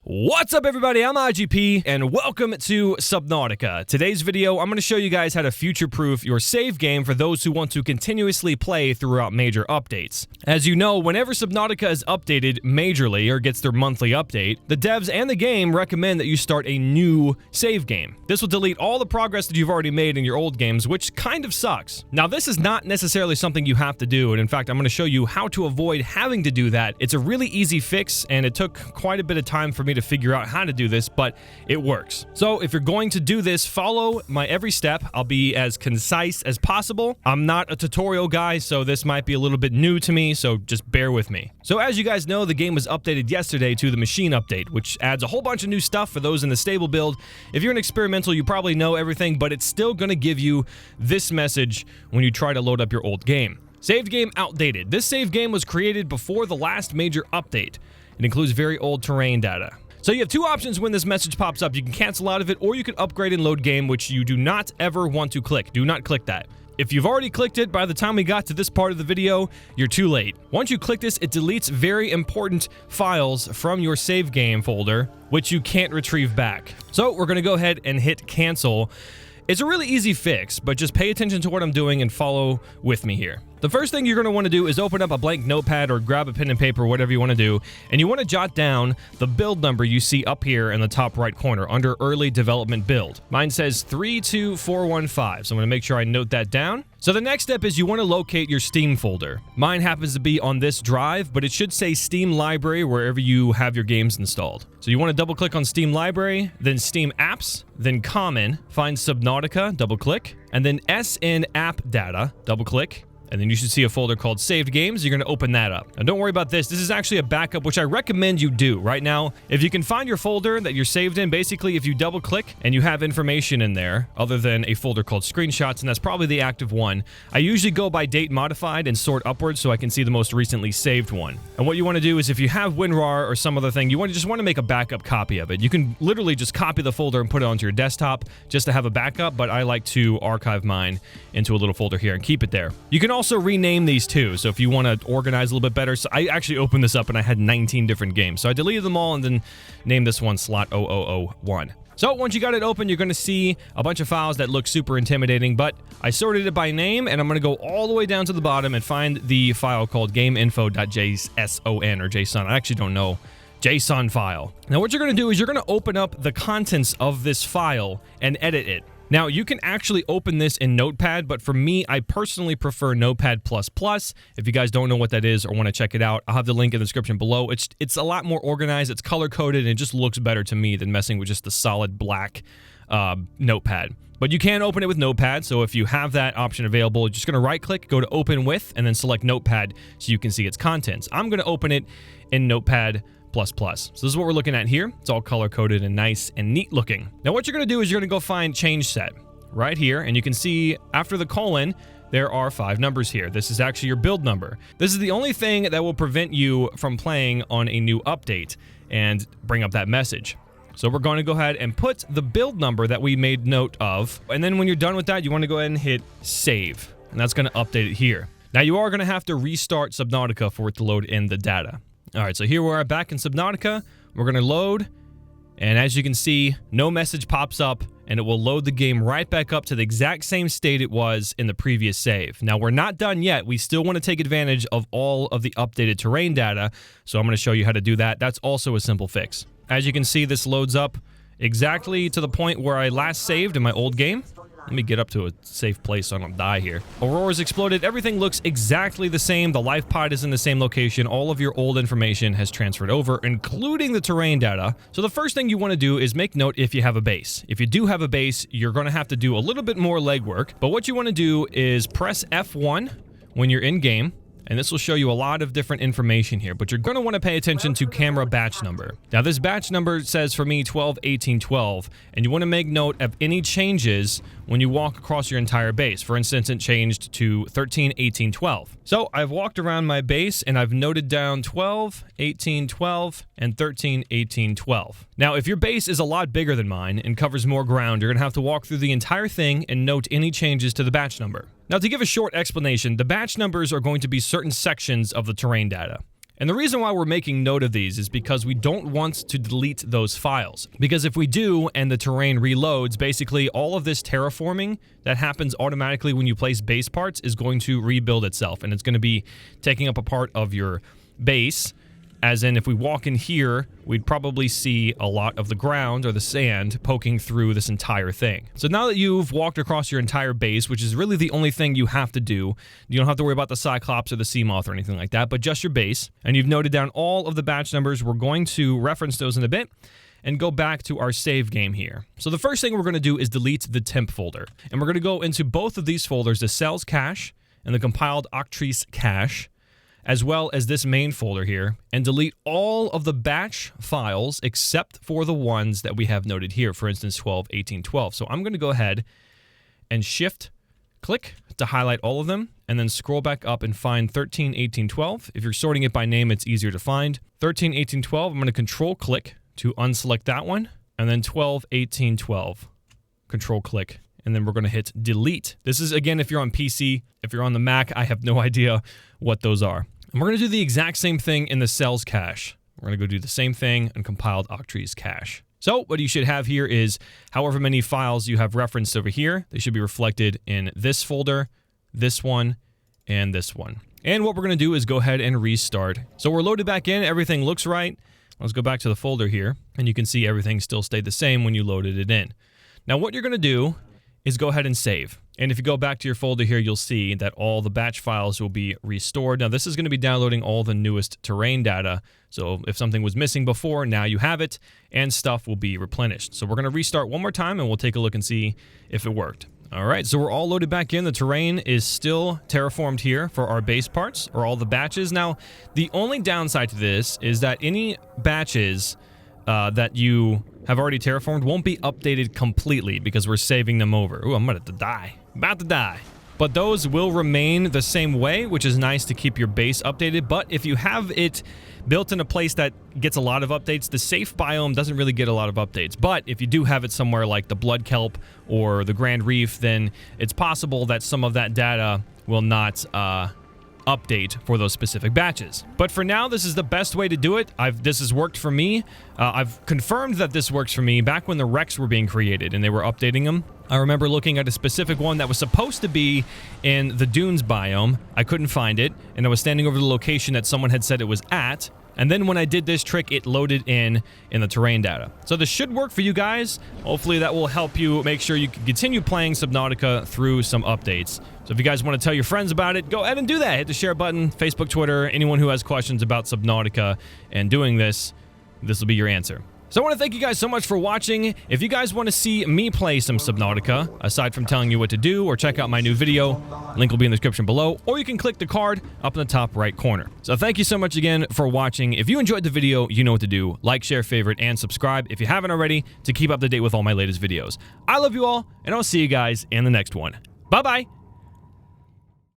What's up everybody, I'm IGP and welcome to Subnautica. Today's video, I'm going to show you guys how to future-proof your save game for those who want to continuously play throughout major updates. As you know, whenever Subnautica is updated majorly or gets their monthly update, the devs and the game recommend that you start a new save game. This will delete all the progress that you've already made in your old games, which kind of sucks. Now this is not necessarily something you have to do, and in fact I'm going to show you how to avoid having to do that. It's a really easy fix and it took quite a bit of time for me to figure out how to do this, but it works. So if you're going to do this, follow my every step. I'll be as concise as possible. I'm not a tutorial guy, so this might be a little bit new to me, so just bear with me. So as you guys know, the game was updated yesterday to the machine update, which adds a whole bunch of new stuff for those in the stable build. If you're an experimental, you probably know everything, but it's still going to give you this message when you try to load up your old game. Saved game outdated. This save game was created before the last major update. It includes very old terrain data. So you have two options when this message pops up. You can cancel out of it, or you can upgrade and load game, which you do not ever want to click. Do not click that. If you've already clicked it, by the time we got to this part of the video, you're too late. Once you click this, it deletes very important files from your save game folder, which you can't retrieve back. So we're gonna go ahead and hit cancel. It's a really easy fix, but just pay attention to what I'm doing and follow with me here. The first thing you're going to want to do is open up a blank notepad or grab a pen and paper, whatever you want to do, and you want to jot down the build number you see up here in the top right corner under early development build. Mine says 32415, so I'm going to make sure I note that down. So the next step is you want to locate your Steam folder. Mine happens to be on this drive, but it should say Steam Library wherever you have your games installed. So you want to double click on Steam Library, then Steam Apps, then Common, find Subnautica, double click, and then SN App Data, double click. And then you should see a folder called Saved Games. You're going to open that up. Now, don't worry about this. This is actually a backup, which I recommend you do. Right now, if you can find your folder that you're saved in, basically, if you double-click and you have information in there, other than a folder called Screenshots, and that's probably the active one, I usually go by date modified and sort upwards so I can see the most recently saved one. And what you want to do is if you have WinRAR or some other thing, you just want to make a backup copy of it. You can literally just copy the folder and put it onto your desktop just to have a backup, but I like to archive mine into a little folder here and keep it there. You can also rename these too, so if you want to organize a little bit better. So I actually opened this up and I had 19 different games, so I deleted them all and then named this one slot 0001. So once you got it open, you're going to see a bunch of files that look super intimidating, but I sorted it by name, and I'm going to go all the way down to the bottom and find the file called gameinfo.json or JSON. I actually don't know. JSON file. Now what you're going to do is you're going to open up the contents of this file and edit it. Now, you can actually open this in Notepad, but for me, I personally prefer Notepad++. If you guys don't know what that is or want to check it out, I'll have the link in the description below. It's a lot more organized, it's color-coded, and it just looks better to me than messing with just the solid black Notepad. But you can open it with Notepad, so if you have that option available, you're just going to right-click, go to Open With, and then select Notepad so you can see its contents. I'm going to open it in Notepad++. So this is what we're looking at here. It's all color-coded and nice and neat looking. Now what you're going to do is you're going to go find change set right here, and you can see after the colon, there are 5 numbers here. This is actually your build number. This is the only thing that will prevent you from playing on a new update and bring up that message. So we're going to go ahead and put the build number that we made note of, and then when you're done with that, you want to go ahead and hit save, and that's going to update it here. Now you are going to have to restart Subnautica for it to load in the data. Alright, so here we are back in Subnautica. We're going to load, and as you can see, no message pops up, and it will load the game right back up to the exact same state it was in the previous save. Now, we're not done yet. We still want to take advantage of all of the updated terrain data, so I'm going to show you how to do that. That's also a simple fix. As you can see, this loads up exactly to the point where I last saved in my old game. Let me get up to a safe place so I don't die here. Aurora's exploded. Everything looks exactly the same. The life pod is in the same location. All of your old information has transferred over, including the terrain data. So the first thing you want to do is make note if you have a base. If you do have a base, you're going to have to do a little bit more legwork. But what you want to do is press F1 when you're in game. And this will show you a lot of different information here, but you're going to want to pay attention to camera batch number. Now, this batch number says for me 121812, and you want to make note of any changes when you walk across your entire base. For instance, it changed to 131812. So I've walked around my base and I've noted down 121812 and 131812. Now, if your base is a lot bigger than mine and covers more ground, you're going to have to walk through the entire thing and note any changes to the batch number. Now, to give a short explanation, the batch numbers are going to be certain sections of the terrain data. And the reason why we're making note of these is because we don't want to delete those files. Because if we do and the terrain reloads, basically all of this terraforming that happens automatically when you place base parts is going to rebuild itself. And it's going to be taking up a part of your base. As in, if we walk in here, we'd probably see a lot of the ground or the sand poking through this entire thing. So now that you've walked across your entire base, which is really the only thing you have to do, you don't have to worry about the Cyclops or the Seamoth or anything like that, but just your base, and you've noted down all of the batch numbers, we're going to reference those in a bit and go back to our save game here. So the first thing we're going to do is delete the temp folder. And we're going to go into both of these folders, the cells cache and the compiled octrees cache, as well as this main folder here, and delete all of the batch files except for the ones that we have noted here, for instance, 12, 18, 12. So I'm going to go ahead and shift-click to highlight all of them, and then scroll back up and find 13, 18, 12. If you're sorting it by name, it's easier to find. 13, 18, 12, I'm going to Control-click to unselect that one, and then 12, 18, 12. Control-click. And then we're going to hit delete. This is, again, if you're on PC. If you're on the Mac, I have no idea what those are. And we're going to do the exact same thing in the cells cache. We're going to go do the same thing in compiled octrees cache. So what you should have here is however many files you have referenced over here. They should be reflected in this folder, this one, and this one. And what we're going to do is go ahead and restart. So we're loaded back in. Everything looks right. Let's go back to the folder here. And you can see everything still stayed the same when you loaded it in. Now what you're going to do is go ahead and save. And if you go back to your folder here, you'll see that all the batch files will be restored. Now, this is going to be downloading all the newest terrain data. So if something was missing before, now you have it, and stuff will be replenished. So we're going to restart one more time, and we'll take a look and see if it worked. All right, so we're all loaded back in. The terrain is still terraformed here for our base parts, or all the batches. Now, the only downside to this is that any batches that you have already terraformed won't be updated completely because we're saving them over. Ooh, I'm about to die. About to die. But those will remain the same way, which is nice to keep your base updated. But if you have it built in a place that gets a lot of updates, the safe biome doesn't really get a lot of updates. But if you do have it somewhere like the Blood Kelp or the Grand Reef, then it's possible that some of that data will not update for those specific batches. But for now, this is the best way to do it. This has worked for me. I've confirmed that this works for me back when the wrecks were being created and they were updating them. I remember looking at a specific one that was supposed to be in the Dunes biome. I couldn't find it, and I was standing over the location that someone had said it was at. And then when I did this trick, it loaded in the terrain data. So this should work for you guys. Hopefully that will help you make sure you can continue playing Subnautica through some updates. So if you guys want to tell your friends about it, go ahead and do that. Hit the share button, Facebook, Twitter, anyone who has questions about Subnautica and doing this, this will be your answer. So I want to thank you guys so much for watching. If you guys want to see me play some Subnautica, aside from telling you what to do, or check out my new video, link will be in the description below, or you can click the card up in the top right corner. So thank you so much again for watching. If you enjoyed the video, you know what to do. Like, share, favorite, and subscribe if you haven't already to keep up to date with all my latest videos. I love you all, and I'll see you guys in the next one. Bye-bye!